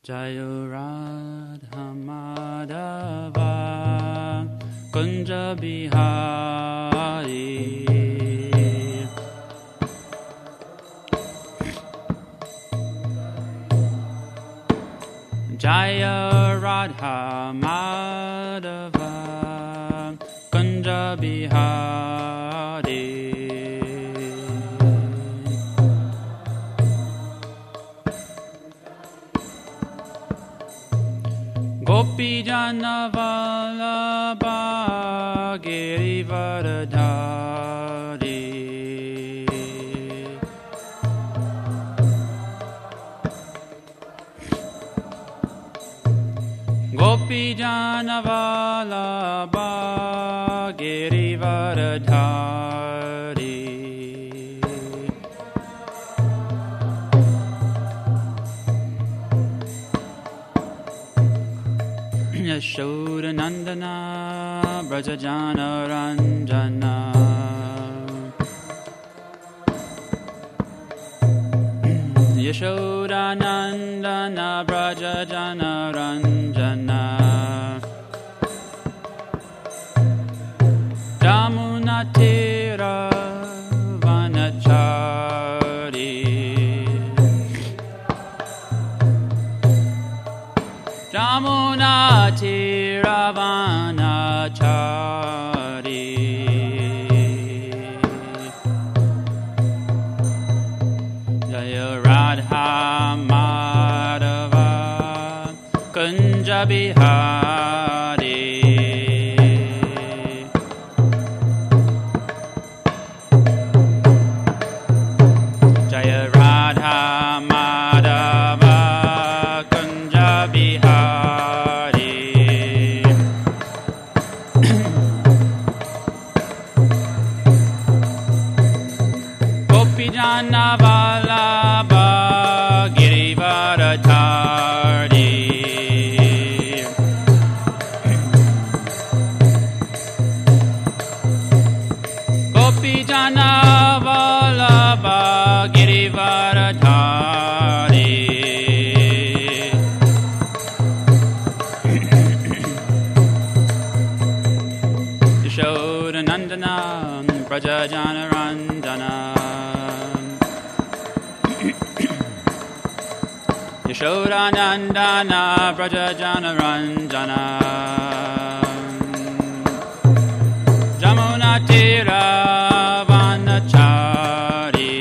Jayo Radha Madhava Kunja Bihari Jaya Radha Madhava Kunja Bihari Gopi Jana Vallabha Girivardhari Gopi Jana Vallabha Girivardhari Yashoda Nandana Brajajana Ranjana Yashoda Nandana Brajajana Ranjana Jamuna Tira Vanachari Jamuna Tiravanachari Jaya Radha Madhava Kunja Bihari Jaya Radha Madhava Kunja Bihari Jana Vallabha Girivardhari Gopi Jana Vallabha Girivardhari Yashoda Nandana Brajajana Ranjana Yashoda Nandana Brajajana Ranjana Jamuna Tira Vanachari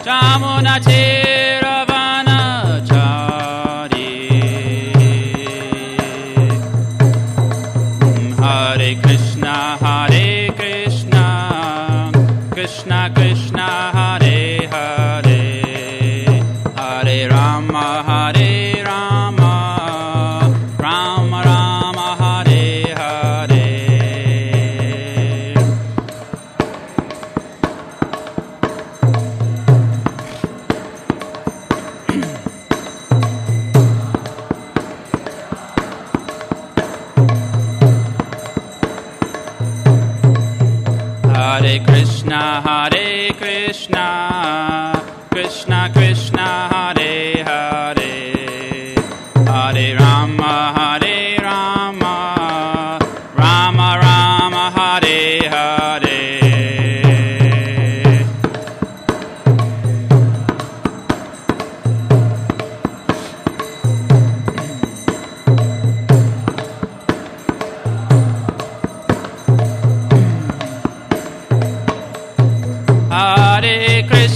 Jamuna Tira Vanachari Hare Krishna Hare Krishna Krishna Krishna Hare Hare Hare Rama Hare Rama Rama Rama Hare Hare Hare Krishna Hare Krishna Krishna Krishna Hare Hare Hare Rama Hare Rama Rama Rama Hare Hare Hare Krishna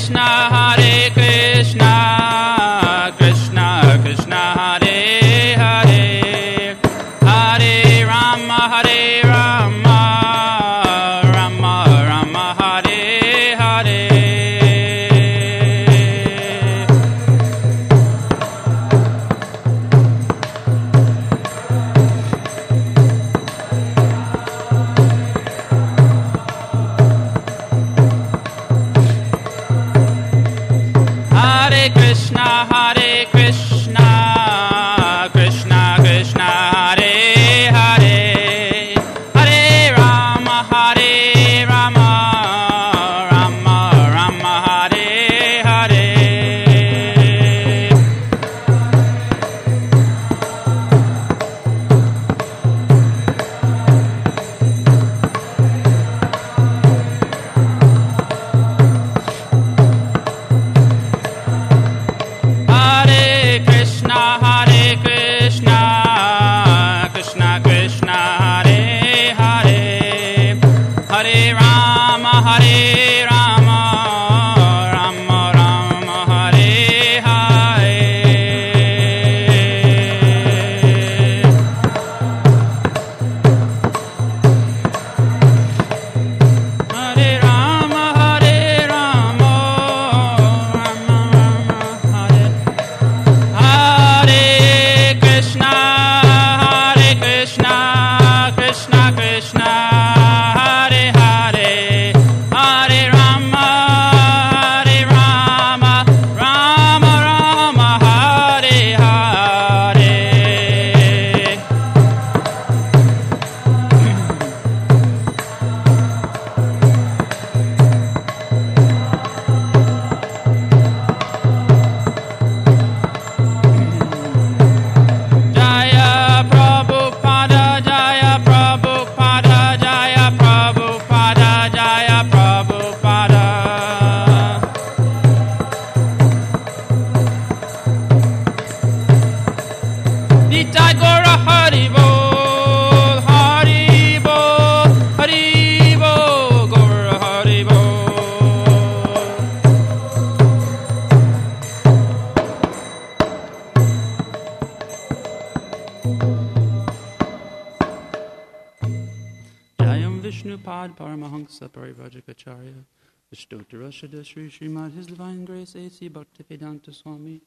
Vishnupad Paramahansa Parivrajacharya Vishtottara Shada Sri Srimad His Divine Grace A.C. Bhaktivedanta Swami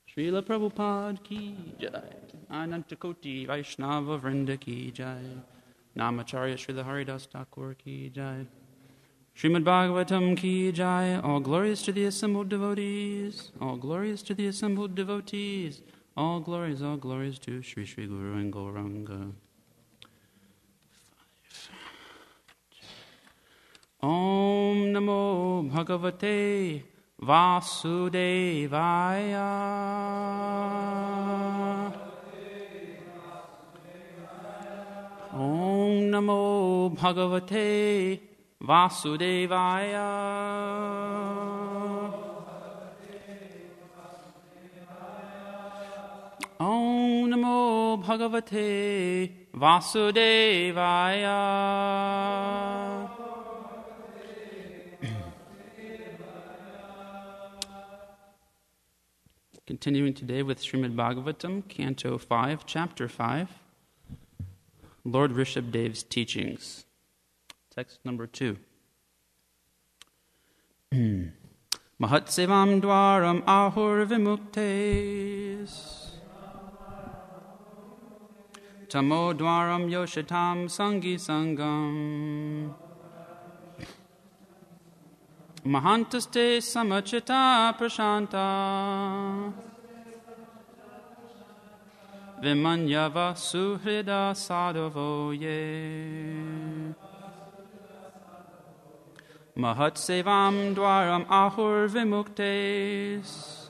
Srila Prabhupada Ki Jai Anantakoti Vaishnava Vrinda Ki Jai Namacharya Srila Haridas Thakur Ki Jai Srimad Bhagavatam Ki Jai. All glories to the assembled devotees. All glories to the assembled devotees. All glories to Sri Sri Guru and Gauranga. Om Namo Bhagavate Vasudevaya. Om Namo Bhagavate Vasudevaya. Om Namo Bhagavate Vasudevaya. Continuing today with Srimad Bhagavatam, Canto 5, Chapter 5, Lord Rishabhadev's Teachings. Text number 2. Mahatsevam dwaram ahur vimuktes Tamo dwaram yoshatam sangi sangam Mahantaste samachita prashanta Vimanyava suhrida sadhavo ye Mahatsevam dwaram ahur vimuktes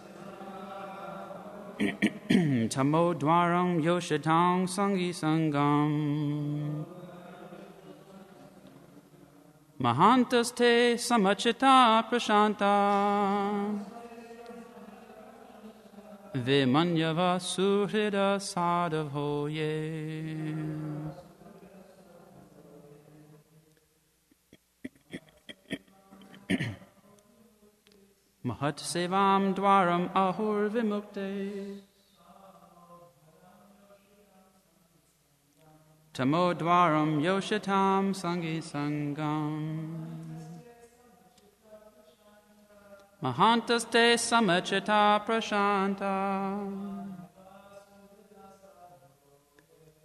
Tamo dwaram yoshatang sangi sangam Mahantaste samachita prashanta Vimanyava suhrida sadhavo ye. Mahat sevam dwaram ahur vimukte Tamo dwaram yoshatam sangi sangam Mahantaste samachita prashanta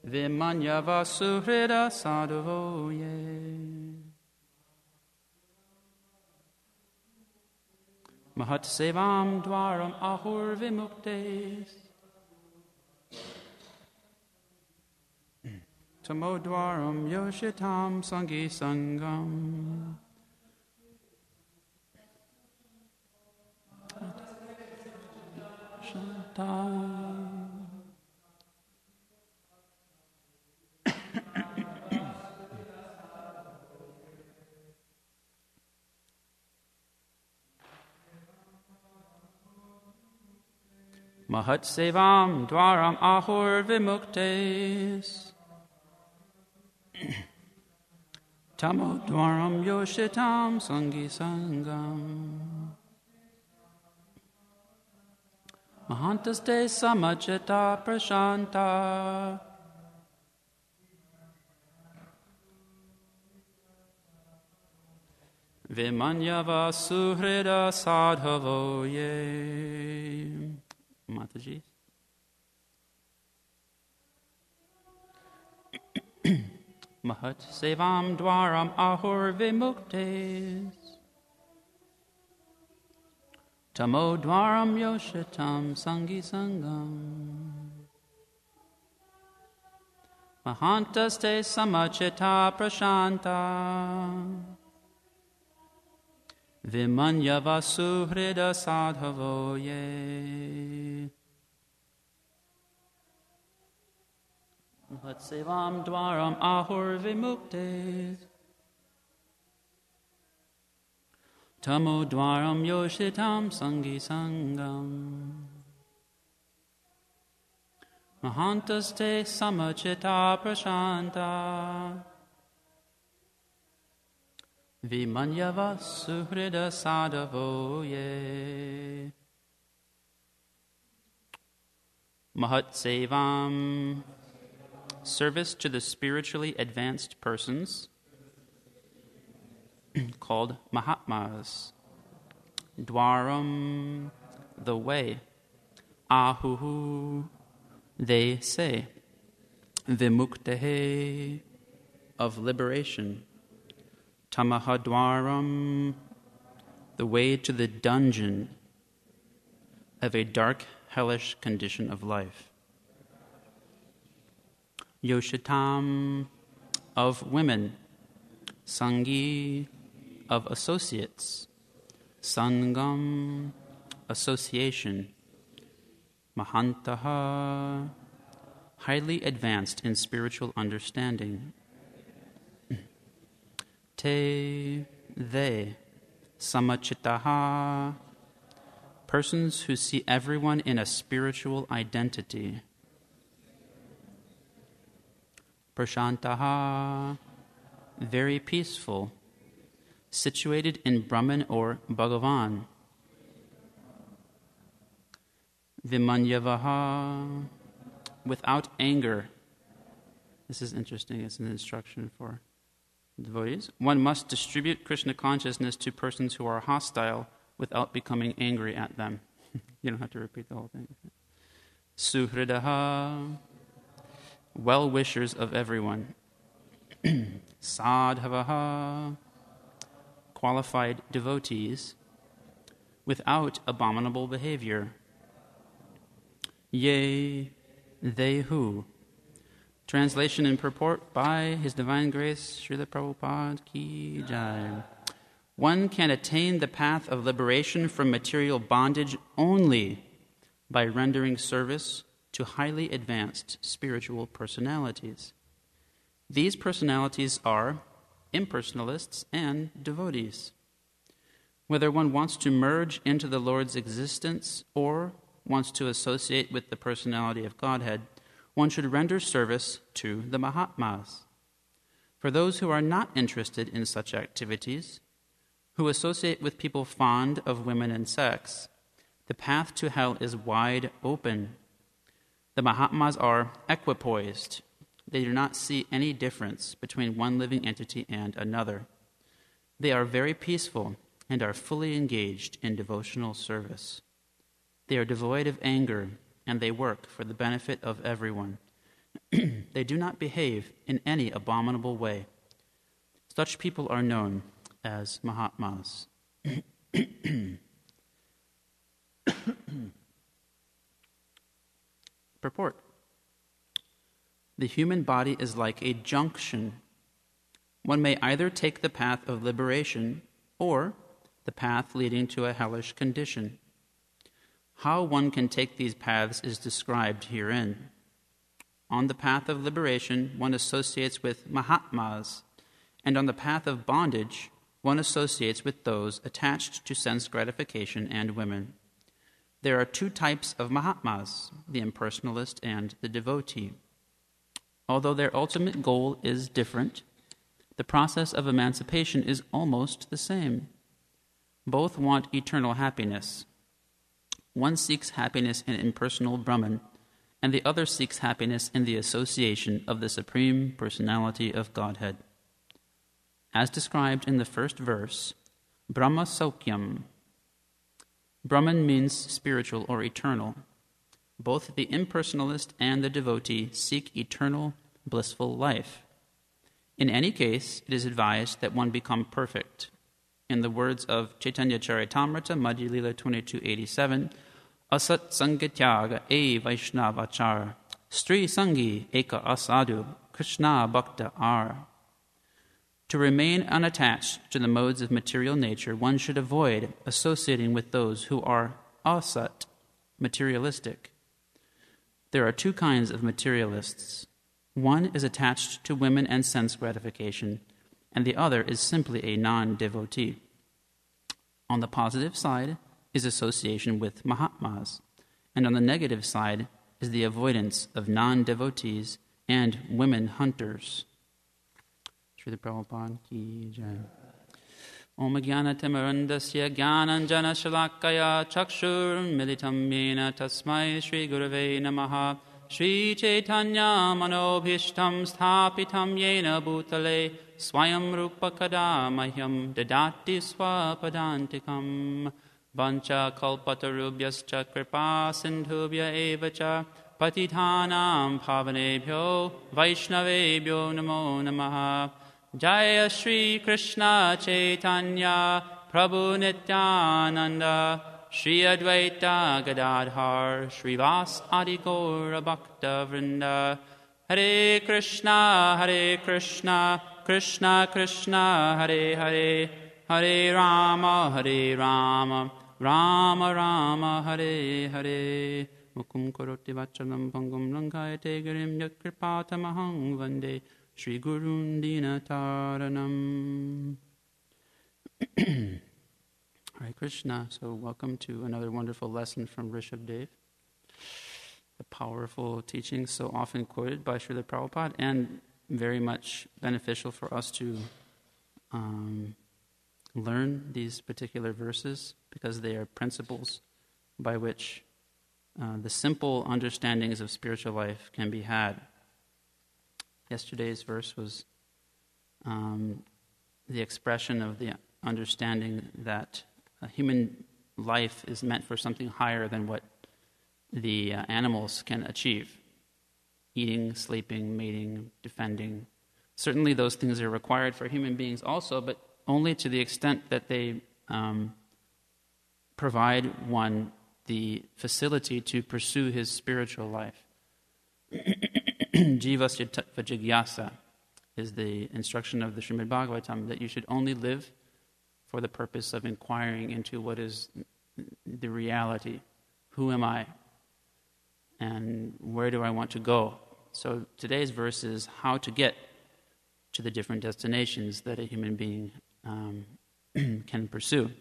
Vimanyava suhrida sadhavo ye. Mahat Sevam Dwaram Ahur Vimuktes. Tamodwaram Yoshitam Sangi Sangam. Shanta. Mahat Sevam Dwaram Ahur Vimuktes. Tamo Dwaram Yoshitam Sangi Sangam. Mahantaste Samachita Prashanta. Vimanyava Suhrida Sadhavo Ye. Mataji. Mahat Sevam Dwaram Ahur Vimuktes. Tamo Dwaram Yoshitam Sangi Sangam. Mahantaste Samachita Prashanta. Vimanyava Suhrida Sadhavo Ye. Mahat Sevam Dwaram Ahur Vimuktes. Tamo Dwaram Yoshitam Sangi Sangam. Mahantaste Samachita Prashanta. Vimanyava Suhrida Sadhavo Ye. Mahat Sevam. Service to the spiritually advanced persons called Mahatmas. Dwaram, the way. Ahuhu, they say. Vimuktehe, of liberation. Tamahadwaram, the way to the dungeon of a dark, hellish condition of life. Yoshitam, of women. Sangi, of associates. Sangam, association. Mahantaha, highly advanced in spiritual understanding. Te, they. Samachitaha, persons who see everyone in a spiritual identity. Prashantaha, very peaceful, situated in Brahman or Bhagavan. Vimanyavaha, without anger. This is interesting, it's an instruction for devotees. One must distribute Krishna consciousness to persons who are hostile without becoming angry at them. You don't have to repeat the whole thing. Suhridaha, well-wishers of everyone. Sadhavaha, qualified devotees, without abominable behavior. Yea, they who. Translation and purport by His Divine Grace, Srila Prabhupada Ki Jai. One can attain the path of liberation from material bondage only by rendering service to highly advanced spiritual personalities. These personalities are impersonalists and devotees. Whether one wants to merge into the Lord's existence or wants to associate with the personality of Godhead, one should render service to the Mahatmas. For those who are not interested in such activities, who associate with people fond of women and sex, the path to hell is wide open. The Mahatmas are equipoised. They do not see any difference between one living entity and another. They are very peaceful and are fully engaged in devotional service. They are devoid of anger, and they work for the benefit of everyone. They do not behave in any abominable way. Such people are known as Mahatmas. Purport. The human body is like a junction. One may either take the path of liberation or the path leading to a hellish condition. How one can take these paths is described herein. On the path of liberation, one associates with Mahatmas, and on the path of bondage, one associates with those attached to sense gratification and women. There are two types of Mahatmas, the impersonalist and the devotee. Although their ultimate goal is different, the process of emancipation is almost the same. Both want eternal happiness. One seeks happiness in impersonal Brahman, and the other seeks happiness in the association of the Supreme Personality of Godhead. As described in the first verse, Brahma Saukyam. Brahman means spiritual or eternal. Both the impersonalist and the devotee seek eternal, blissful life. In any case, it is advised that one become perfect. In the words of Chaitanya Charitamrita, Madhya Lila 2287, Asat Sangatyaga E Vaishnavachar, Stri Sangi Eka Asadu, Krishna Bhakta Ar. To remain unattached to the modes of material nature, one should avoid associating with those who are asat, materialistic. There are two kinds of materialists. One is attached to women and sense gratification, and the other is simply a non-devotee. On the positive side is association with Mahatmas, and on the negative side is the avoidance of non-devotees and women hunters. Srila Prabhupada ki jai. Om Jnana Timarandasya Jnananjana Shalakaya Chakshur Militam Yena Tasmai Shri Gurave Namaha Shri Chaitanya Manobhishtam Sthapitam Yena Bhutale Swayam Rupa Kada Mahyam Dadati Swapadantikam Vancha Kalpatarubhyascha Kripa Sindhubhya Evacha Patithanam Bhavanebhyo Vaishnavebhyo Namo Namaha Jaya Shri Krishna Chaitanya Prabhu Nityananda Shri Advaita Gadadhar Srivas Adi Gaura Bhakta Vrinda Hare Krishna Krishna Krishna Hare Hare Hare Rama Rama Rama Hare Hare Mukum Karoti Vachalam Pangum Lankayate Girim Yakripatamahang Vande Shri Gurun Dinataranam. Hare Krishna. So welcome to another wonderful lesson from Rishabdev. The powerful teachings so often quoted by Srila Prabhupada and very much beneficial for us to learn these particular verses because they are principles by which the simple understandings of spiritual life can be had. Yesterday's verse was the expression of the understanding that a human life is meant for something higher than what the animals can achieve. Eating, sleeping, mating, defending. Certainly those things are required for human beings also, but only to the extent that they provide one the facility to pursue his spiritual life. Jivasya tattva jigyasa is the instruction of the Srimad Bhagavatam, that you should only live for the purpose of inquiring into what is the reality. Who am I? And where do I want to go? So today's verse is how to get to the different destinations that a human being can pursue.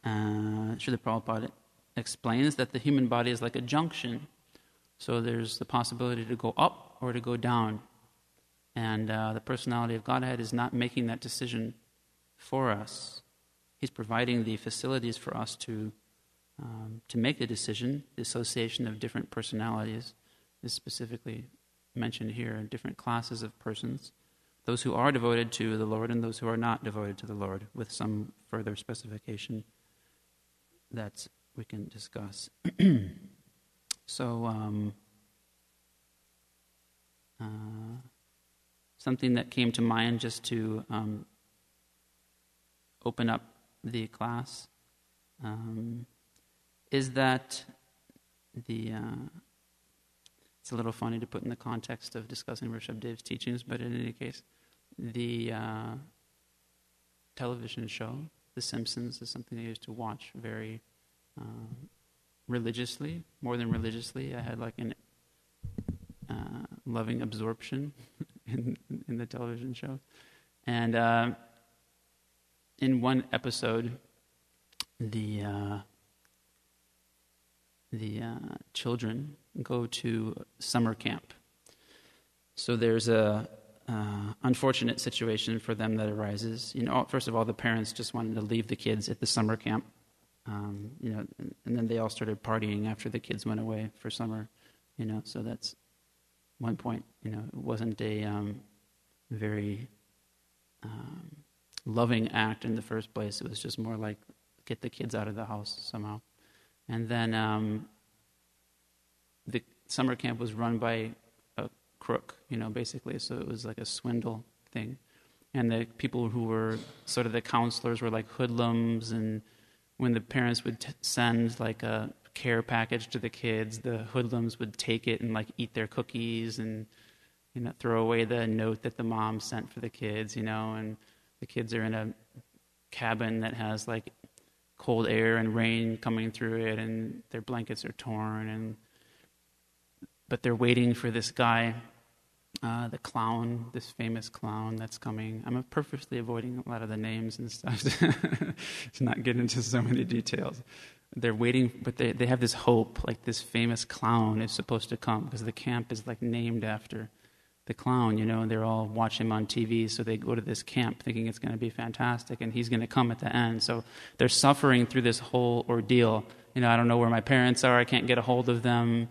Srila Prabhupada explains that the human body is like a junction. So there's the possibility to go up or to go down. And the personality of Godhead is not making that decision for us. He's providing the facilities for us to make the decision. The association of different personalities is specifically mentioned here, different classes of persons. Those who are devoted to the Lord and those who are not devoted to the Lord, with some further specification that we can discuss. So, something that came to mind just to open up the class. is that it's a little funny to put in the context of discussing Rishabdev's teachings, but in any case, the television show, The Simpsons, is something I used to watch very religiously, more than religiously. I had like an loving absorption in the television show. And in one episode, the children go to summer camp. So there's a unfortunate situation for them that arises. First of all, the parents just wanted to leave the kids at the summer camp. And then they all started partying after the kids went away for summer. So that's one point. It wasn't a very loving act in the first place. It was just more like get the kids out of the house somehow. And then the summer camp was run by a crook, basically. So it was like a swindle thing. And the people who were sort of the counselors were like hoodlums. And when the parents would send like a care package to the kids, the hoodlums would take it and like eat their cookies and throw away the note that the mom sent for the kids, and the kids are in a cabin that has like cold air and rain coming through it, and their blankets are torn, but they're waiting for this guy, the clown, this famous clown that's coming. I'm purposely avoiding a lot of the names and stuff to not get into so many details. They're waiting, but they have this hope, like this famous clown is supposed to come, because the camp is like named after the clown, and they're all watching him on TV, so they go to this camp thinking it's going to be fantastic, and he's going to come at the end. So they're suffering through this whole ordeal. I don't know where my parents are, I can't get a hold of them.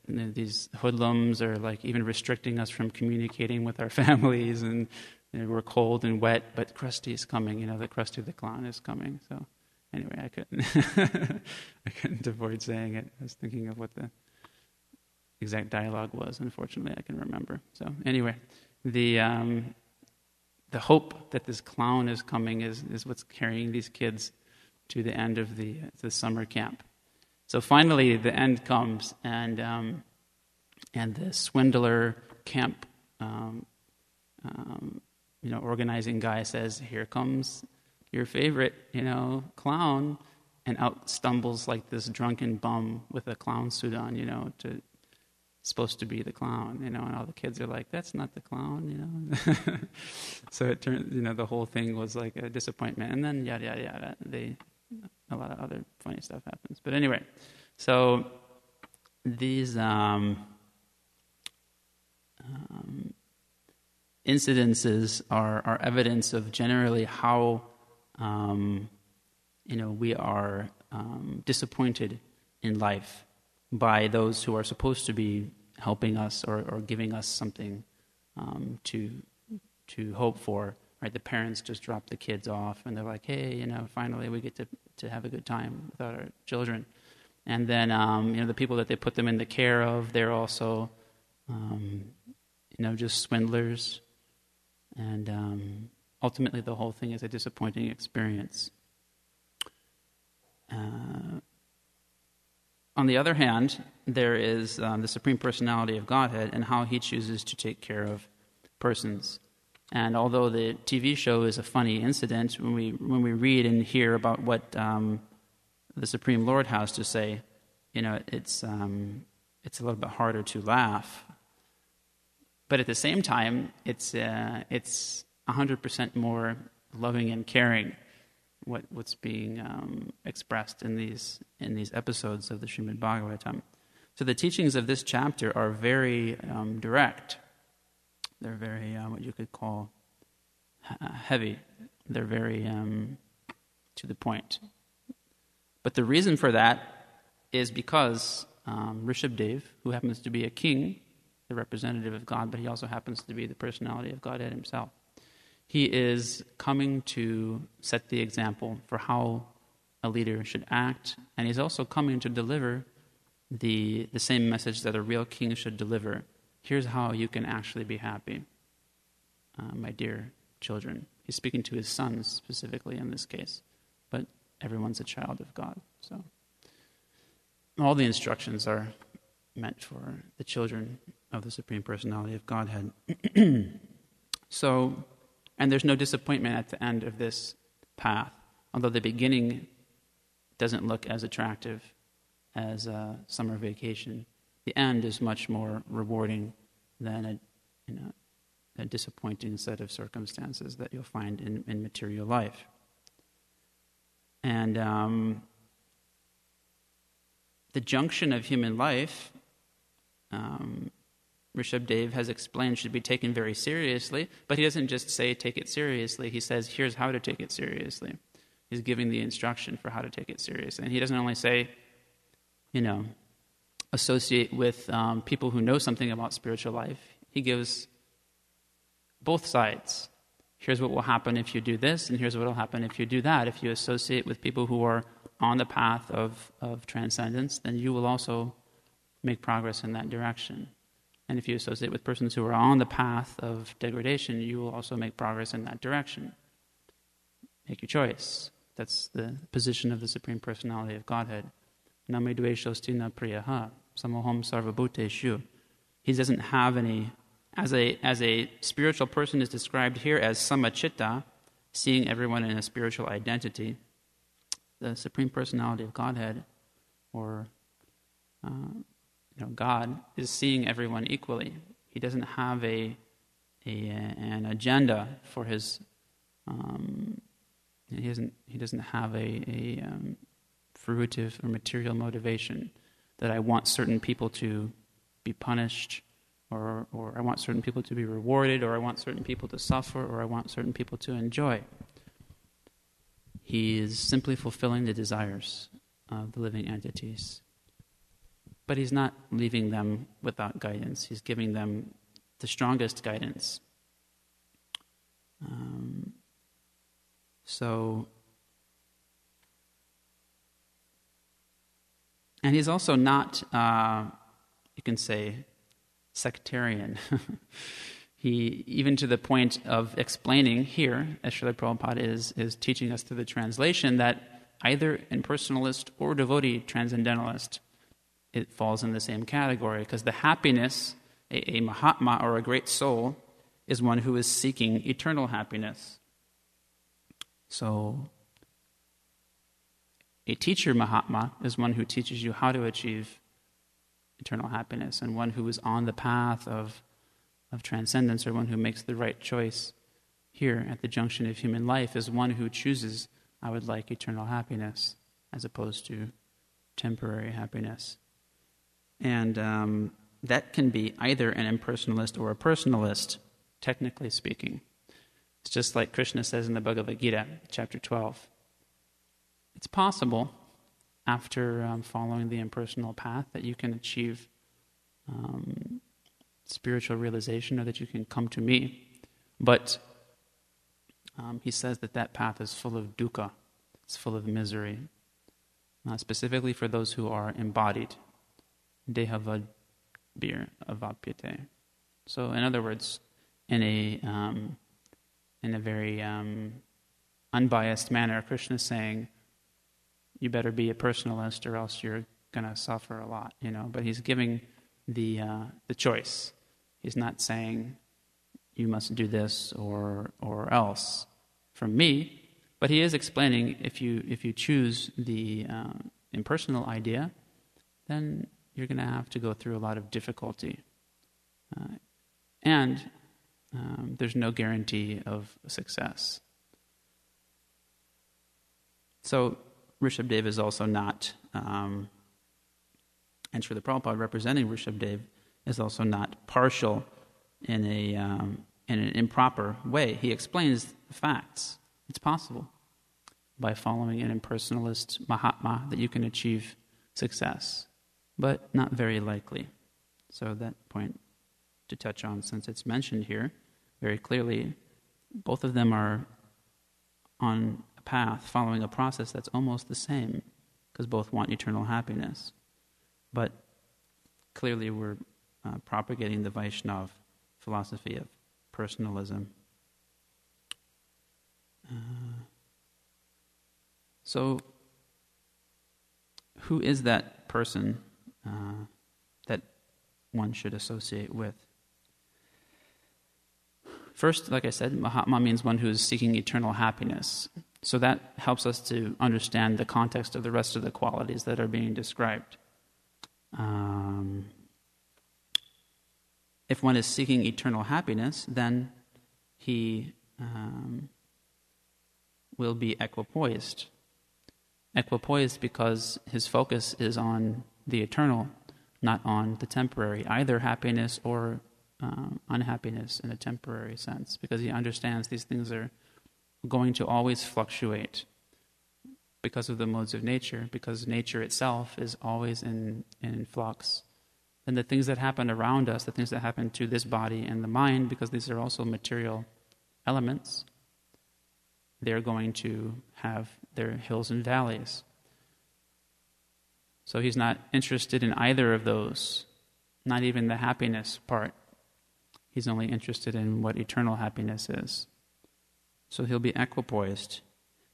These hoodlums are like even restricting us from communicating with our families, and we're cold and wet, but Krusty's coming, the Krusty the clown is coming. So anyway, I couldn't avoid saying it. I was thinking of what the exact dialogue was. Unfortunately, I can remember. So anyway, the hope that this clown is coming is what's carrying these kids to the end of the summer camp. So finally, the end comes, and the swindler camp, organizing guy says, "Here comes your favorite, clown," and out stumbles like this drunken bum with a clown suit on, supposed to be the clown, and all the kids are like, "That's not the clown," So it turned, the whole thing was like a disappointment, and then yada yada yada. A lot of other funny stuff happens, but anyway, so these incidences are evidence of generally how we are disappointed in life by those who are supposed to be helping us or giving us something to hope for. Right? The parents just drop the kids off, and they're like, "Hey, finally we get to have a good time with our children." And then, the people that they put them in the care of, they're also, just swindlers. And ultimately, the whole thing is a disappointing experience. On the other hand, there is the Supreme Personality of Godhead and how He chooses to take care of persons. And although the TV show is a funny incident, when we read and hear about what the Supreme Lord has to say, it's a little bit harder to laugh. But at the same time, it's 100% more loving and caring what's being expressed in these episodes of the Srimad Bhagavatam. So the teachings of this chapter are very direct. They're very what you could call heavy. They're very to the point. But the reason for that is because Rishabdev, who happens to be a king, the representative of God, but he also happens to be the personality of Godhead himself, he is coming to set the example for how a leader should act, and he's also coming to deliver the same message that a real king should deliver. Here's how you can actually be happy, my dear children. He's speaking to his sons specifically in this case, but everyone's a child of God. So all the instructions are meant for the children of the Supreme Personality of Godhead. So, and there's no disappointment at the end of this path, although the beginning doesn't look as attractive as a summer vacation. The end is much more rewarding than a disappointing set of circumstances that you'll find in material life. And the junction of human life, Rishabdev has explained, should be taken very seriously, but he doesn't just say take it seriously. He says, here's how to take it seriously. He's giving the instruction for how to take it seriously. And he doesn't only say, associate with people who know something about spiritual life. He gives both sides. Here's what will happen if you do this, and here's what will happen if you do that. If you associate with people who are on the path of transcendence, then you will also make progress in that direction. And if you associate with persons who are on the path of degradation, you will also make progress in that direction. Make your choice. That's the position of the Supreme Personality of Godhead. Name dveshosti na priyaha, samoham sarvabhuteshu. He doesn't have any, as a spiritual person is described here as samachitta, seeing everyone in a spiritual identity. The Supreme Personality of Godhead, or God, is seeing everyone equally. He doesn't have an agenda for his. He doesn't have a fruitive or material motivation that I want certain people to be punished, or I want certain people to be rewarded, or I want certain people to suffer, or I want certain people to enjoy. He is simply fulfilling the desires of the living entities. But he's not leaving them without guidance. He's giving them the strongest guidance. And he's also not, you can say, sectarian. He, even to the point of explaining here, as Srila Prabhupada is teaching us through the translation, that either impersonalist or devotee transcendentalist, it falls in the same category, because the happiness, a Mahatma or a great soul, is one who is seeking eternal happiness. So, a teacher Mahatma is one who teaches you how to achieve eternal happiness, and one who is on the path of transcendence, or one who makes the right choice here at the junction of human life, is one who chooses, I would like eternal happiness, as opposed to temporary happiness. And that can be either an impersonalist or a personalist, technically speaking. It's just like Krishna says in the Bhagavad Gita, chapter 12. It's possible, after following the impersonal path, that you can achieve spiritual realization, or that you can come to me. But he says that path is full of dukkha, it's full of misery, specifically for those who are embodied. Dehavad bir avapyate. So, in other words, in a very unbiased manner, Krishna is saying, you better be a personalist, or else you're going to suffer a lot. But he's giving the choice. He's not saying you must do this or else from me, but he is explaining if you choose the impersonal idea, then you're going to have to go through a lot of difficulty. And there's no guarantee of success. So Rishabdev is also not, and Srila Prabhupada representing Rishabdev is also not partial in an improper way. He explains the facts. It's possible by following an impersonalist Mahatma that you can achieve success, but not very likely. So that point to touch on, since it's mentioned here very clearly, both of them are on a path, following a process that's almost the same, because both want eternal happiness. But clearly we're propagating the Vaishnava philosophy of personalism. So, who is that person that one should associate with. First, like I said, Mahatma means one who is seeking eternal happiness. So that helps us to understand the context of the rest of the qualities that are being described. If one is seeking eternal happiness, then he will be equipoised. Equipoised because his focus is on the eternal, not on the temporary, either happiness or unhappiness in a temporary sense, because he understands these things are going to always fluctuate because of the modes of nature, because nature itself is always in flux. And the things that happen around us, the things that happen to this body and the mind, because these are also material elements, they're going to have their hills and valleys. So he's not interested in either of those, not even the happiness part. He's only interested in what eternal happiness is. So he'll be equipoised.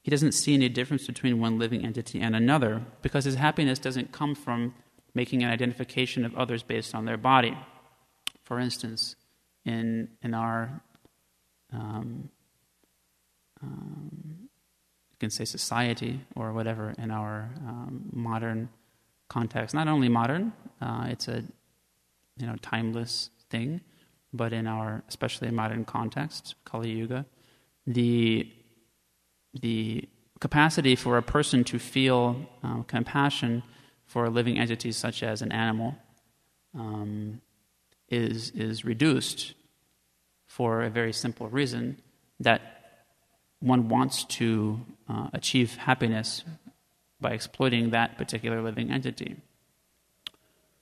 He doesn't see any difference between one living entity and another, because his happiness doesn't come from making an identification of others based on their body. For instance, in our, you can say society or whatever, in our modern context, not only modern, it's a timeless thing, but in our, especially modern context, Kali Yuga, the capacity for a person to feel compassion for living entities such as an animal is reduced for a very simple reason, that one wants to achieve happiness by exploiting that particular living entity.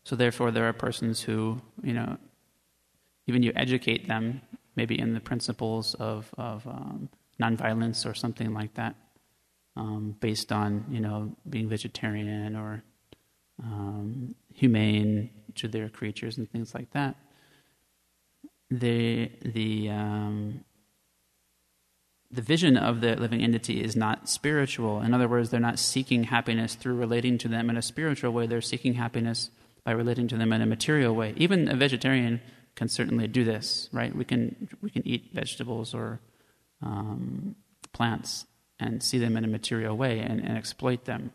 So therefore there are persons who, even you educate them, maybe in the principles of nonviolence or something like that, based on, being vegetarian or humane to their creatures and things like that. The vision of the living entity is not spiritual. In other words, they're not seeking happiness through relating to them in a spiritual way. They're seeking happiness by relating to them in a material way. Even a vegetarian can certainly do this, right? We can eat vegetables or plants and see them in a material way and exploit them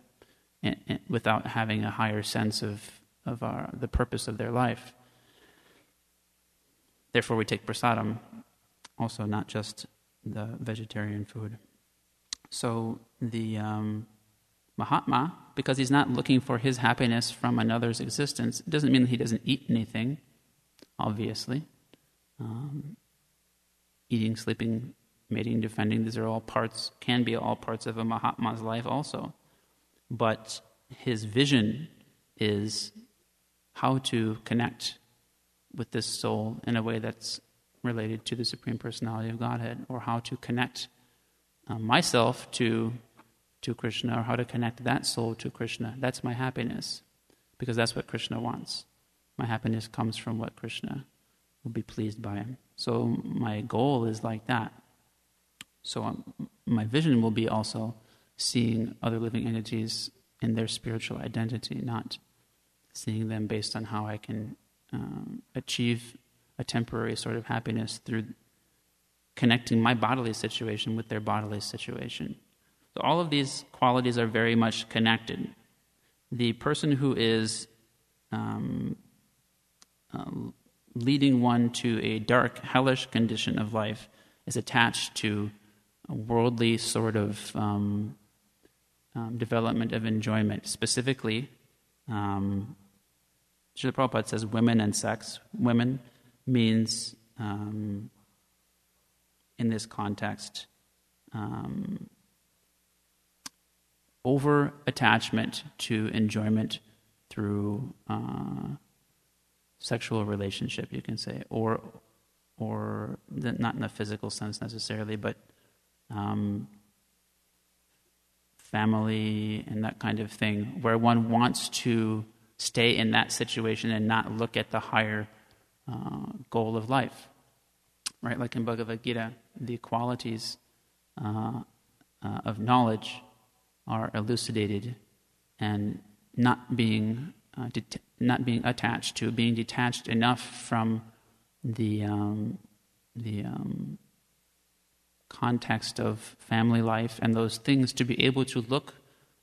without having a higher sense of the purpose of their life. Therefore, we take prasadam, also not just the vegetarian food. So the Mahatma, because he's not looking for his happiness from another's existence, it doesn't mean that he doesn't eat anything, obviously. Eating, sleeping, mating, defending, these are all parts, can be all parts of a Mahatma's life also. But his vision is how to connect with this soul in a way that's related to the Supreme Personality of Godhead, or how to connect myself to Krishna, or how to connect that soul to Krishna. That's my happiness, because that's what Krishna wants. My happiness comes from what Krishna will be pleased by. So my goal is like that. So my vision will be also seeing other living entities in their spiritual identity, not seeing them based on how I can achieve a temporary sort of happiness through connecting my bodily situation with their bodily situation. So all of these qualities are very much connected. The person who is leading one to a dark, hellish condition of life is attached to a worldly sort of development of enjoyment. Specifically, Srila Prabhupada says women and sex. Women means, in this context, over-attachment to enjoyment through sexual relationship, you can say, or not in a physical sense necessarily, but family and that kind of thing, where one wants to stay in that situation and not look at the higher goal of life. Right, like in Bhagavad Gita, the qualities of knowledge are elucidated, and not being attached to, being detached enough from the context of family life and those things to be able to look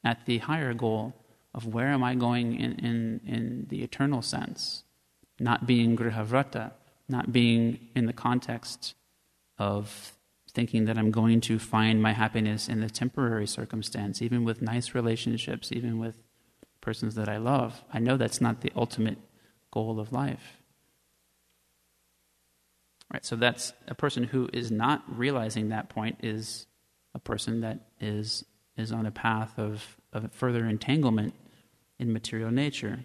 at the higher goal of where am I going in the eternal sense, not being grihavrata, not being in the context of thinking that I'm going to find my happiness in the temporary circumstance, even with nice relationships, even with persons that I love. I know that's not the ultimate goal of life. Right, so that's a person who is not realizing that point is a person that is on a path of further entanglement in material nature.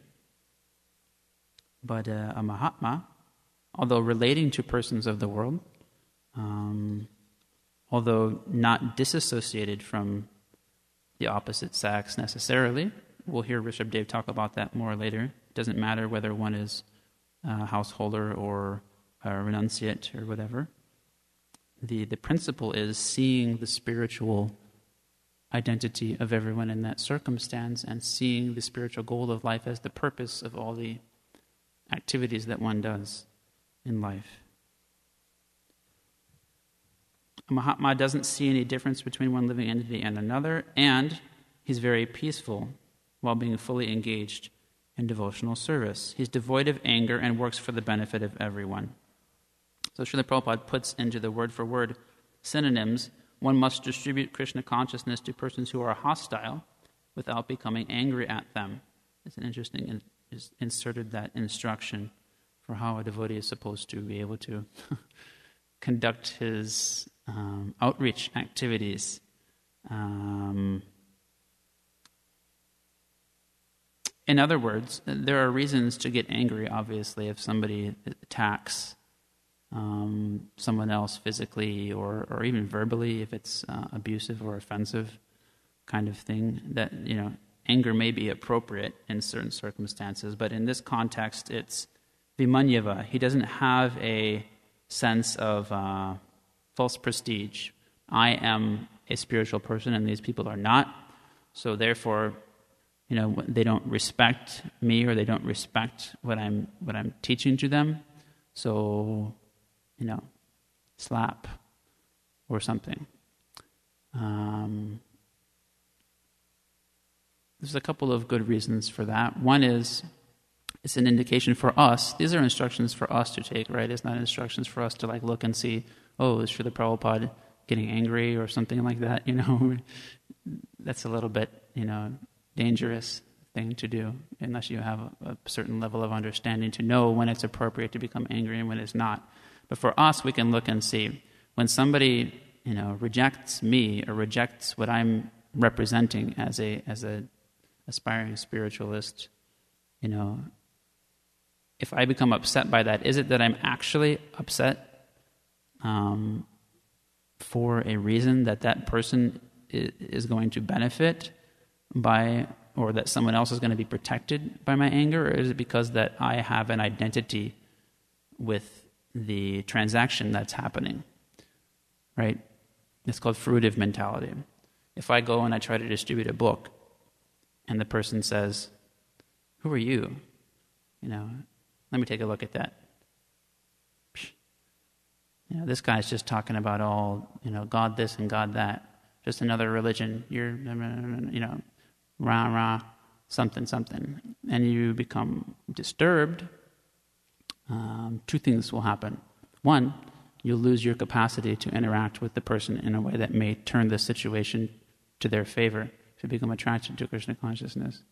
But a Mahatma, although relating to persons of the world, although not disassociated from the opposite sex necessarily, we'll hear Rishabhdev talk about that more later. It doesn't matter whether one is a householder or a renunciate or whatever. The principle is seeing the spiritual identity of everyone in that circumstance and seeing the spiritual goal of life as the purpose of all the activities that one does in life. A Mahatma doesn't see any difference between one living entity and another, and he's very peaceful while being fully engaged in devotional service. He's devoid of anger and works for the benefit of everyone. So Srila Prabhupada puts into the word-for-word synonyms, one must distribute Krishna consciousness to persons who are hostile without becoming angry at them. It's an interesting, is inserted that instruction for how a devotee is supposed to be able to conduct his outreach activities. In other words, there are reasons to get angry, obviously, if somebody attacks someone else physically or even verbally, if it's abusive or offensive kind of thing, that, anger may be appropriate in certain circumstances, but in this context, it's vimanyava. He doesn't have a sense of false prestige. I am a spiritual person and these people are not, so therefore, they don't respect me or they don't respect what I'm teaching to them, so slap or something. There's a couple of good reasons for that. One is it's an indication for us. These are instructions for us to take, right? It's not instructions for us to look and see, oh, is Srila Prabhupada getting angry or something like that, That's a little bit, dangerous thing to do unless you have a certain level of understanding to know when it's appropriate to become angry and when it's not. But for us, we can look and see when somebody, rejects me or rejects what I'm representing as a aspiring spiritualist, if I become upset by that, is it that I'm actually upset for a reason that person is going to benefit by, or that someone else is going to be protected by my anger, or is it because that I have an identity with the transaction that's happening, right? It's called fruitive mentality. If I go and I try to distribute a book, and the person says, "Who are you? Let me take a look at that. This guy's just talking about all, God this and God that. Just another religion. You're, rah, something. And you become disturbed. Two things will happen. One, you'll lose your capacity to interact with the person in a way that may turn the situation to their favor, to become attracted to Krishna consciousness.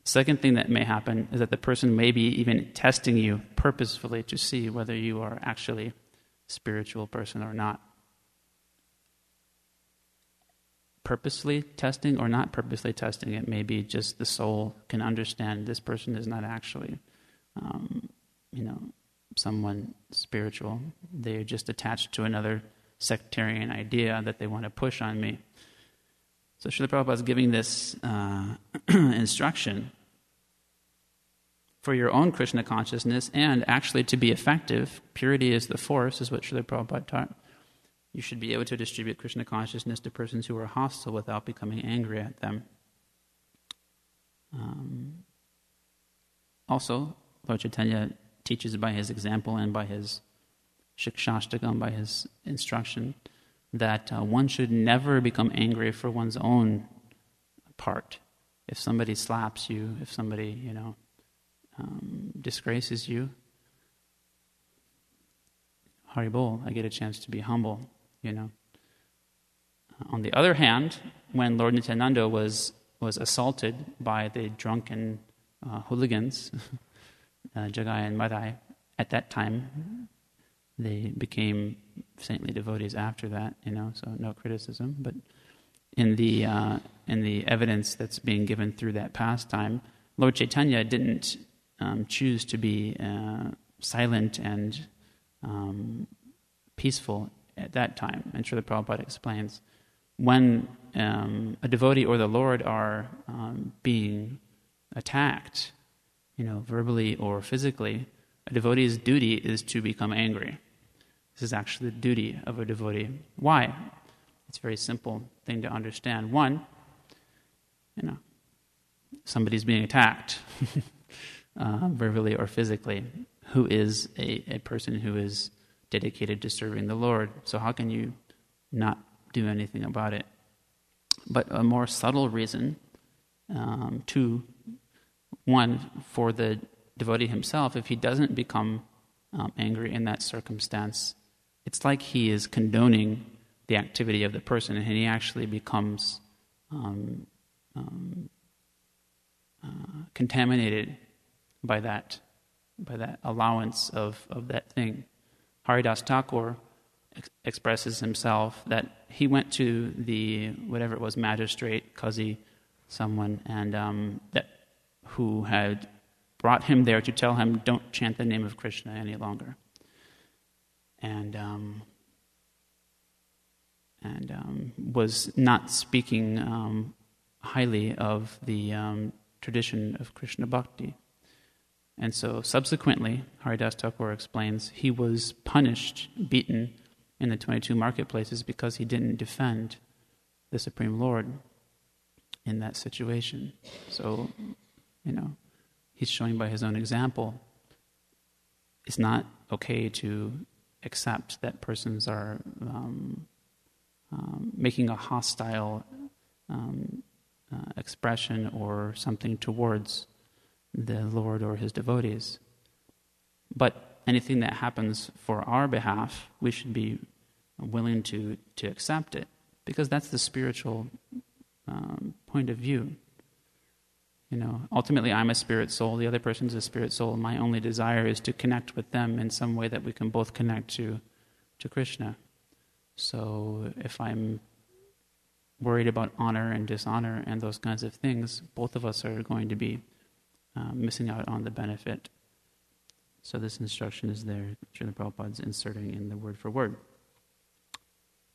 Second thing that may happen is that the person may be even testing you purposefully to see whether you are actually a spiritual person or not. Purposely testing or not purposely testing, it may be just the soul can understand this person is not actually, someone spiritual. They're just attached to another sectarian idea that they want to push on me. So Srila Prabhupada is giving this instruction for your own Krishna consciousness, and actually to be effective, purity is the force, is what Srila Prabhupada taught. You should be able to distribute Krishna consciousness to persons who are hostile without becoming angry at them. Also, Lord Chaitanya teaches by his example and by his shikshashtakam, by his instruction, that one should never become angry for one's own part. If somebody slaps you, if somebody, disgraces you, Haribol, I get a chance to be humble, On the other hand, when Lord Nityananda was assaulted by the drunken hooligans, Jagai and Madai, at that time, they became saintly devotees after that, so no criticism. But in the evidence that's being given through that pastime, Lord Chaitanya didn't choose to be silent and peaceful at that time. And Srila Prabhupada explains, when a devotee or the Lord are being attacked, verbally or physically, a devotee's duty is to become angry. This is actually the duty of a devotee. Why? It's a very simple thing to understand. One, somebody's being attacked, verbally or physically, who is a person who is dedicated to serving the Lord. So how can you not do anything about it? But a more subtle reason, two, one, for the devotee himself, if he doesn't become angry in that circumstance, it's like he is condoning the activity of the person, and he actually becomes contaminated by that allowance of that thing. Haridas Thakur expresses himself that he went to the, whatever it was, magistrate, Qazi, someone, and who had brought him there to tell him, don't chant the name of Krishna any longer. And was not speaking highly of the tradition of Krishna Bhakti. And so subsequently, Haridas Thakur explains, he was punished, beaten in the 22 marketplaces because he didn't defend the Supreme Lord in that situation. So, he's showing by his own example, it's not okay to accept that persons are making a hostile expression or something towards the Lord or his devotees. But anything that happens for our behalf, we should be willing to accept it, because that's the spiritual point of view. Ultimately I'm a spirit soul, the other person's a spirit soul. My only desire is to connect with them in some way that we can both connect to Krishna. So if I'm worried about honor and dishonor and those kinds of things, both of us are going to be missing out on the benefit. So this instruction is there. Srila Prabhupada's inserting in the word for word.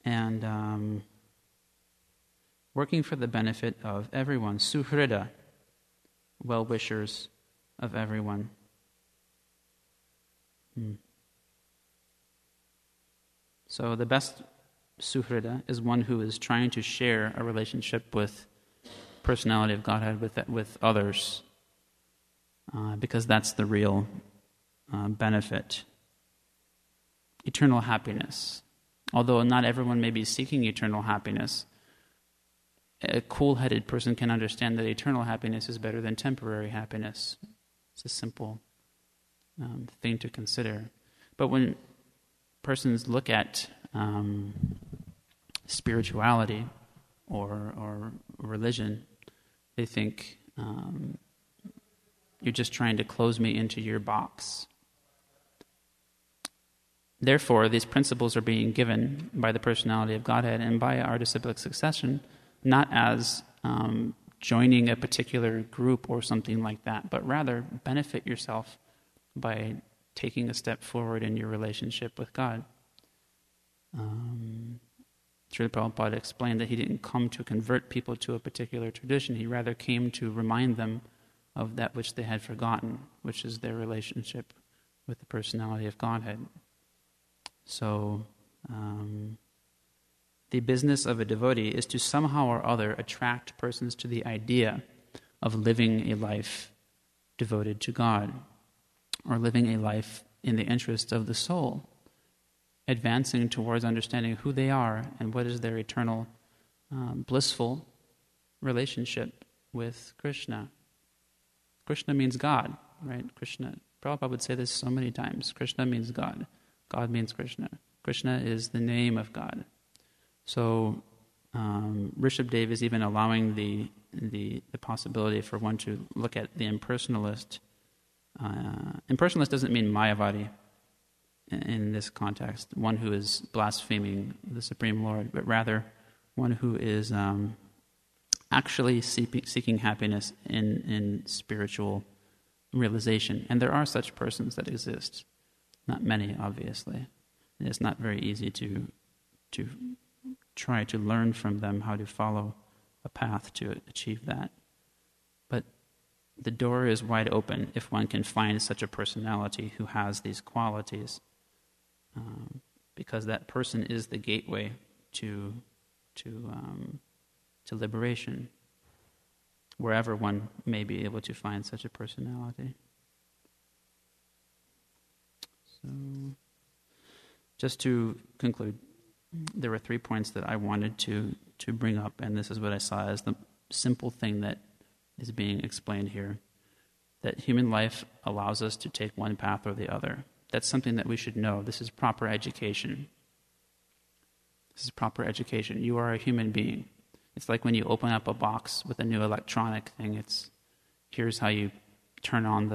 And working for the benefit of everyone, suhrida, well-wishers of everyone. So the best suhrida is one who is trying to share a relationship with personality of Godhead with others, because that's the real benefit. Eternal happiness. Although not everyone may be seeking eternal happiness, a cool-headed person can understand that eternal happiness is better than temporary happiness. It's a simple thing to consider. But when persons look at spirituality or religion, they think, you're just trying to close me into your box. Therefore, these principles are being given by the personality of Godhead and by our disciplic succession, not as joining a particular group or something like that, but rather benefit yourself by taking a step forward in your relationship with God. Srila Prabhupada explained that he didn't come to convert people to a particular tradition. He rather came to remind them of that which they had forgotten, which is their relationship with the personality of Godhead. So, the business of a devotee is to somehow or other attract persons to the idea of living a life devoted to God, or living a life in the interest of the soul, advancing towards understanding who they are and what is their eternal blissful relationship with Krishna. Krishna means God, right? Krishna, Prabhupada would say this so many times. Krishna means God. God means Krishna. Krishna is the name of God. So Rishabdev is even allowing the possibility for one to look at the impersonalist. Impersonalist doesn't mean Mayavadi in this context, one who is blaspheming the Supreme Lord, but rather one who is actually seeking happiness in spiritual realization. And there are such persons that exist. Not many, obviously. And it's not very easy to try to learn from them how to follow a path to achieve that. But the door is wide open if one can find such a personality who has these qualities, because that person is the gateway to liberation, wherever one may be able to find such a personality. So, just to conclude, there were 3 points that I wanted to bring up, and this is what I saw as the simple thing that is being explained here, that human life allows us to take one path or the other. That's something that we should know. This is proper education. This is proper education. You are a human being. It's like when you open up a box with a new electronic thing. Here's how you turn on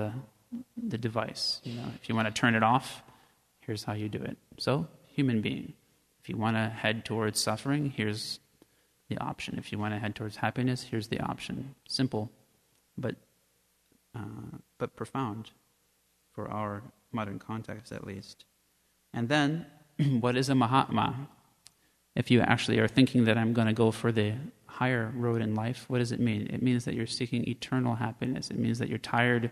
the device. If you want to turn it off, here's how you do it. So, human being. If you want to head towards suffering, here's the option. If you want to head towards happiness, here's the option. Simple, but profound for our modern context, at least. And then, what is a Mahatma? If you actually are thinking that I'm going to go for the higher road in life, what does it mean? It means that you're seeking eternal happiness. It means that you're tired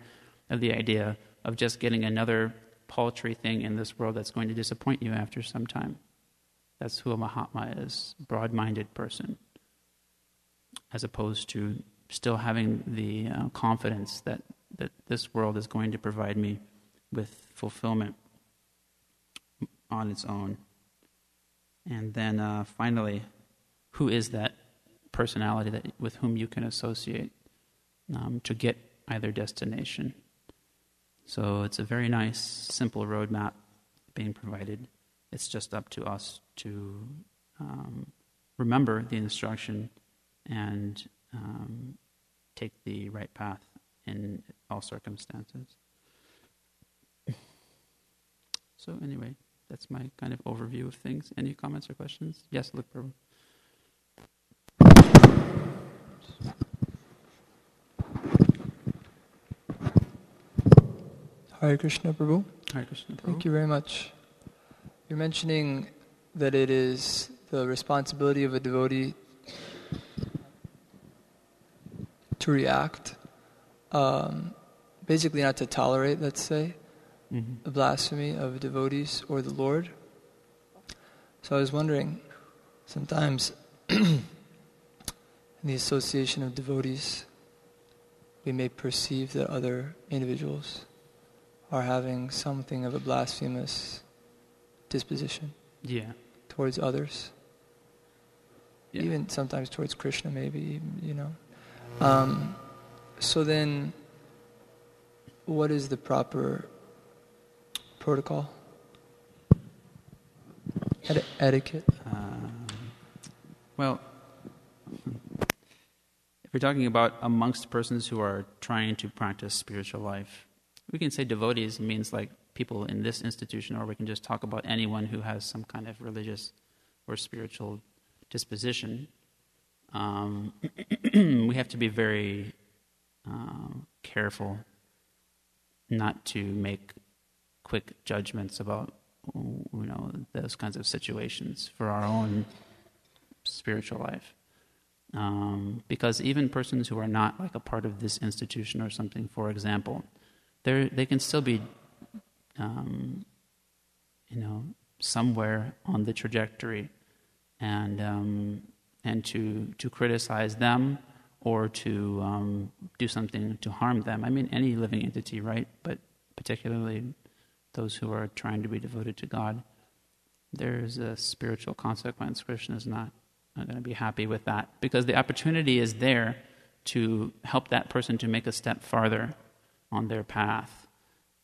of the idea of just getting another paltry thing in this world that's going to disappoint you after some time. That's who a Mahatma is, broad-minded person, as opposed to still having the confidence that this world is going to provide me with fulfillment on its own. And then finally, who is that personality with whom you can associate to get either destination? So it's a very nice, simple roadmap being provided. It's just up to us to remember the instruction and take the right path in all circumstances. So anyway, that's my kind of overview of things. Any comments or questions? Yes, look, Prabhu. Hare Krishna, Prabhu. Hare Krishna, Prabhu. Thank you very much. You're mentioning that it is the responsibility of a devotee to react, basically not to tolerate, let's say, the blasphemy of devotees or the Lord. So I was wondering, sometimes in the association of devotees, we may perceive that other individuals are having something of a blasphemous disposition towards others. Yeah. Even sometimes towards Krishna, maybe, So then, what is the proper protocol? Etiquette? Well, if we're talking about amongst persons who are trying to practice spiritual life, we can say devotees means like people in this institution, or we can just talk about anyone who has some kind of religious or spiritual disposition. We have to be very careful not to make quick judgments about those kinds of situations for our own spiritual life. Because even persons who are not like a part of this institution or something, for example, they can still be, somewhere on the trajectory, and to criticize them or to do something to harm them. I mean, any living entity, right? But particularly those who are trying to be devoted to God. There's a spiritual consequence. Krishna is not going to be happy with that, because the opportunity is there to help that person to make a step farther on their path.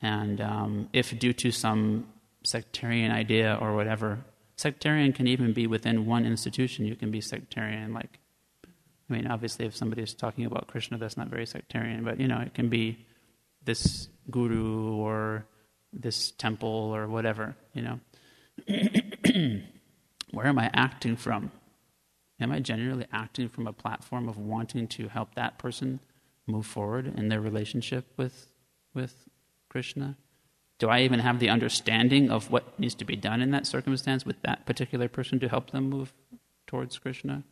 And if due to some sectarian idea or whatever, sectarian can even be within one institution. You can be sectarian, like, I mean, obviously if somebody is talking about Krishna, that's not very sectarian, but, it can be this guru or this temple or whatever, Where am I acting from? Am I genuinely acting from a platform of wanting to help that person move forward in their relationship with Krishna? Do I even have the understanding of what needs to be done in that circumstance with that particular person to help them move towards Krishna?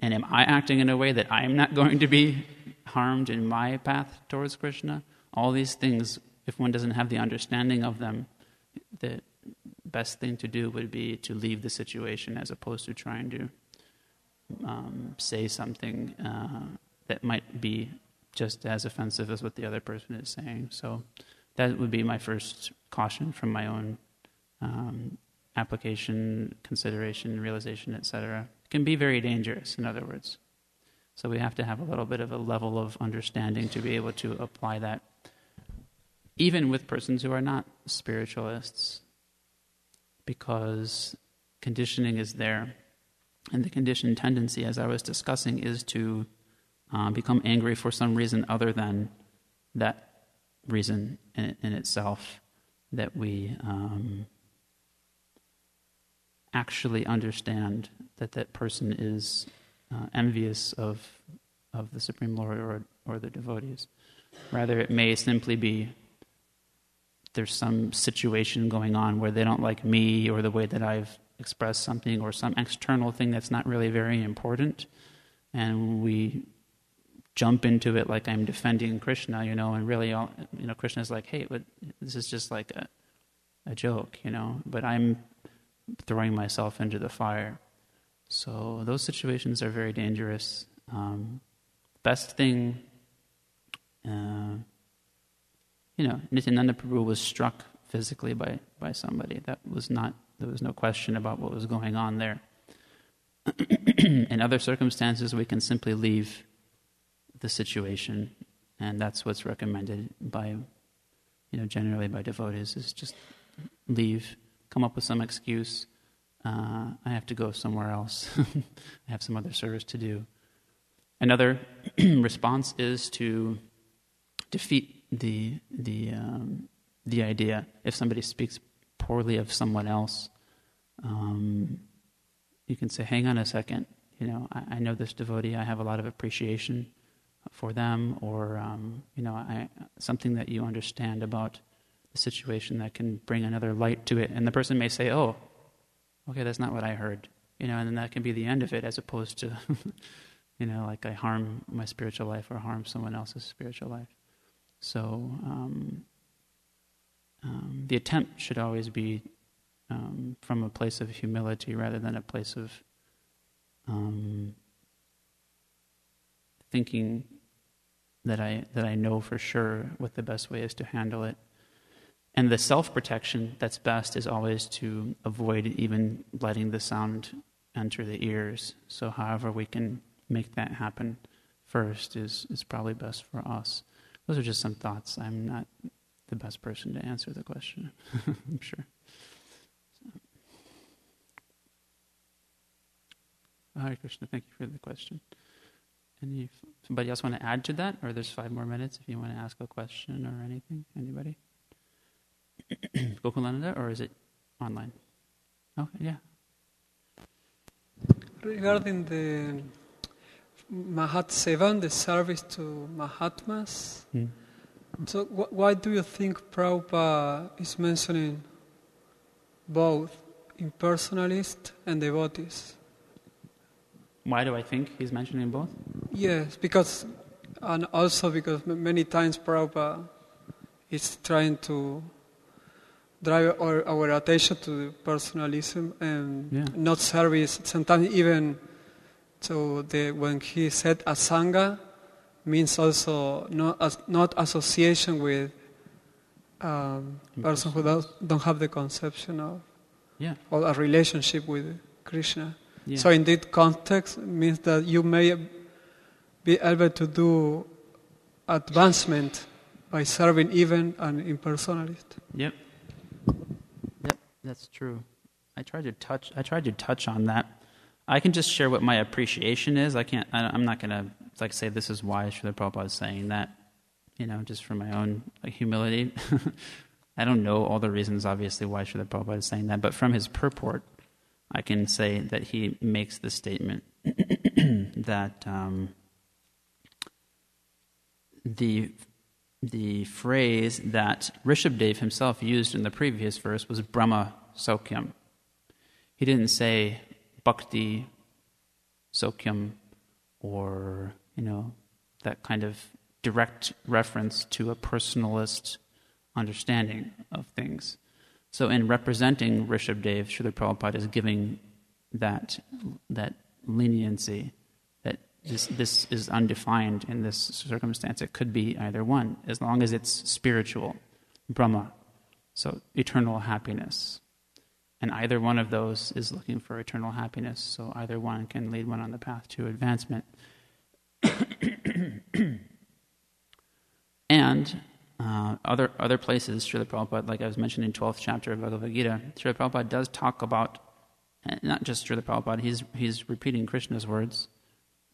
And am I acting in a way that I am not going to be harmed in my path towards Krishna? All these things, if one doesn't have the understanding of them, the best thing to do would be to leave the situation as opposed to trying to say something that might be just as offensive as what the other person is saying. So that would be my first caution from my own application, consideration, realization, etc. It can be very dangerous, in other words. So we have to have a little bit of a level of understanding to be able to apply that, even with persons who are not spiritualists, because conditioning is there. And the conditioned tendency, as I was discussing, is to become angry for some reason other than that reason in itself, that we actually understand that that person is envious of the Supreme Lord or the devotees. Rather, it may simply be there's some situation going on where they don't like me or the way that I've expressed something, or some external thing that's not really very important, and we jump into it like I'm defending Krishna, and really, Krishna's like, hey, but this is just like a joke, but I'm throwing myself into the fire. So those situations are very dangerous. Best thing, Nityananda Prabhu was struck physically by somebody. There was no question about what was going on there. In other circumstances, we can simply leave the situation, and that's what's recommended by, generally by devotees, is just leave, come up with some excuse. I have to go somewhere else. I have some other service to do. Another response is to defeat the idea. If somebody speaks poorly of someone else, you can say, hang on a second, I know this devotee, I have a lot of appreciation for them, or something that you understand about the situation that can bring another light to it. And the person may say, oh, okay, that's not what I heard, and then that can be the end of it, as opposed to like I harm my spiritual life or harm someone else's spiritual life. So the attempt should always be from a place of humility rather than a place of thinking that I know for sure what the best way is to handle it. And the self-protection that's best is always to avoid even letting the sound enter the ears. So however we can make that happen first is probably best for us. Those are just some thoughts. I'm not the best person to answer the question, I'm sure. Hare Krishna, thank you for the question. Somebody else want to add to that? Or there's 5 more minutes if you want to ask a question or anything. Anybody? Gokulananda, or is it online? Okay, yeah. Regarding the Mahat Sevan, the service to Mahatmas, so why do you think Prabhupada is mentioning both impersonalists and devotees? Why do I think he's mentioning both? Yes, and also because many times Prabhupada is trying to drive our attention to personalism and not service. Sometimes even So when he said asanga, means also not association with person who don't have the conception of or a relationship with Krishna. Yeah. So in that context, it means that you may be able to do advancement by serving even an impersonalist. Yep, that's true. I tried to touch on that. I can just share what my appreciation is. I'm not going to say this is why Srila Prabhupada is saying that, just for my own humility. I don't know all the reasons, obviously, why Srila Prabhupada is saying that, but from his purport, I can say that he makes the statement that the phrase that Rishabdev himself used in the previous verse was Brahma Saukyam. He didn't say Bhakti Saukyam or, that kind of direct reference to a personalist understanding of things. So in representing Rishabdev, Srila Prabhupada is giving that leniency, that this is undefined in this circumstance. It could be either one, as long as it's spiritual, Brahma, so eternal happiness. And either one of those is looking for eternal happiness, so either one can lead one on the path to advancement. And other places, Srila Prabhupada, like I was mentioning in 12th chapter of Bhagavad Gita, Srila Prabhupada does talk about, not just Srila Prabhupada, he's repeating Krishna's words,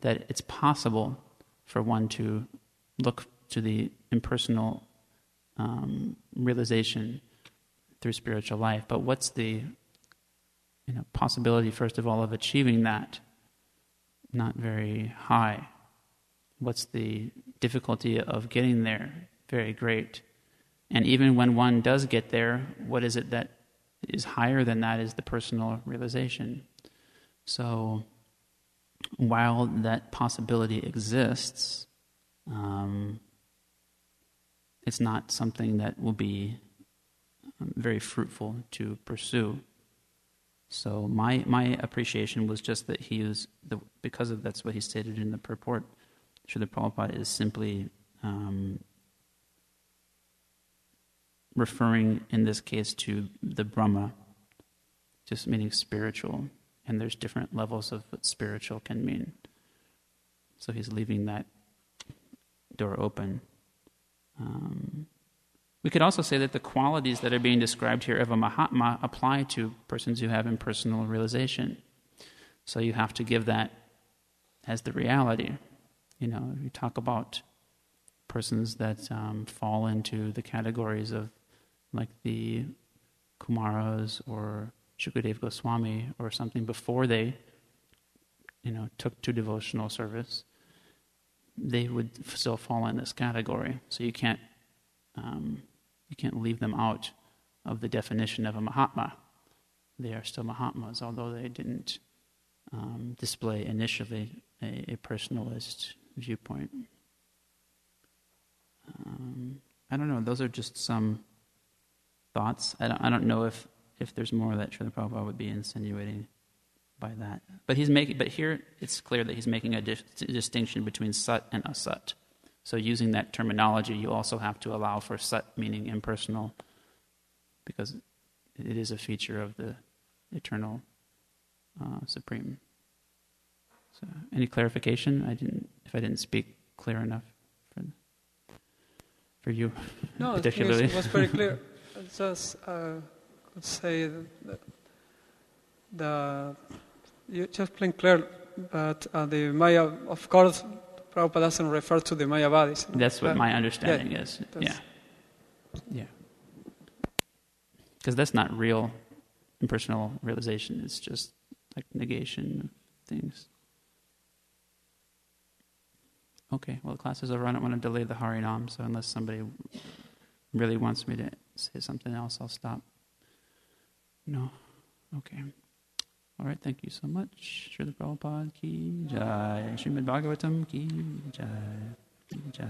that it's possible for one to look to the impersonal realization through spiritual life. But what's the possibility, first of all, of achieving that? Not very high. What's the difficulty of getting there? Very great. And even when one does get there, what is it that is higher than that is the personal realization. So while that possibility exists, it's not something that will be very fruitful to pursue. So my appreciation was just that because of that's what he stated in the purport, Srila Prabhupada is simply referring in this case to the Brahma, just meaning spiritual, and there's different levels of what spiritual can mean. So he's leaving that door open. We could also say that the qualities that are being described here of a Mahatma apply to persons who have impersonal realization. So you have to give that as the reality. You talk about persons that fall into the categories of like the Kumaras or Shukadev Goswami or something before they, took to devotional service, they would still fall in this category. So you can't leave them out of the definition of a Mahatma. They are still Mahatmas, although they didn't display initially a personalist viewpoint. I don't know. Those are just some thoughts. I don't know if there's more that Srila Prabhupada would be insinuating by that. But here it's clear that he's making a distinction between sat and asat. So using that terminology, you also have to allow for sat, meaning impersonal, because it is a feature of the eternal Supreme. So, any clarification? If I didn't speak clear enough for you, no, particularly. It was very clear. Just could say that you just plain clear, but the Maya, of course, Prabhupada doesn't refer to the Mayavadis. That's what my understanding is. Yeah. Because that's not real impersonal realization. It's just like negation of things. Okay, well, the class is over. I don't want to delay the Harinam, so unless somebody really wants me to say something else, I'll stop. No? Okay. All right, thank you so much. Srila Prabhupada ki jai. Srimad Bhagavatam ki jai. Ki jai.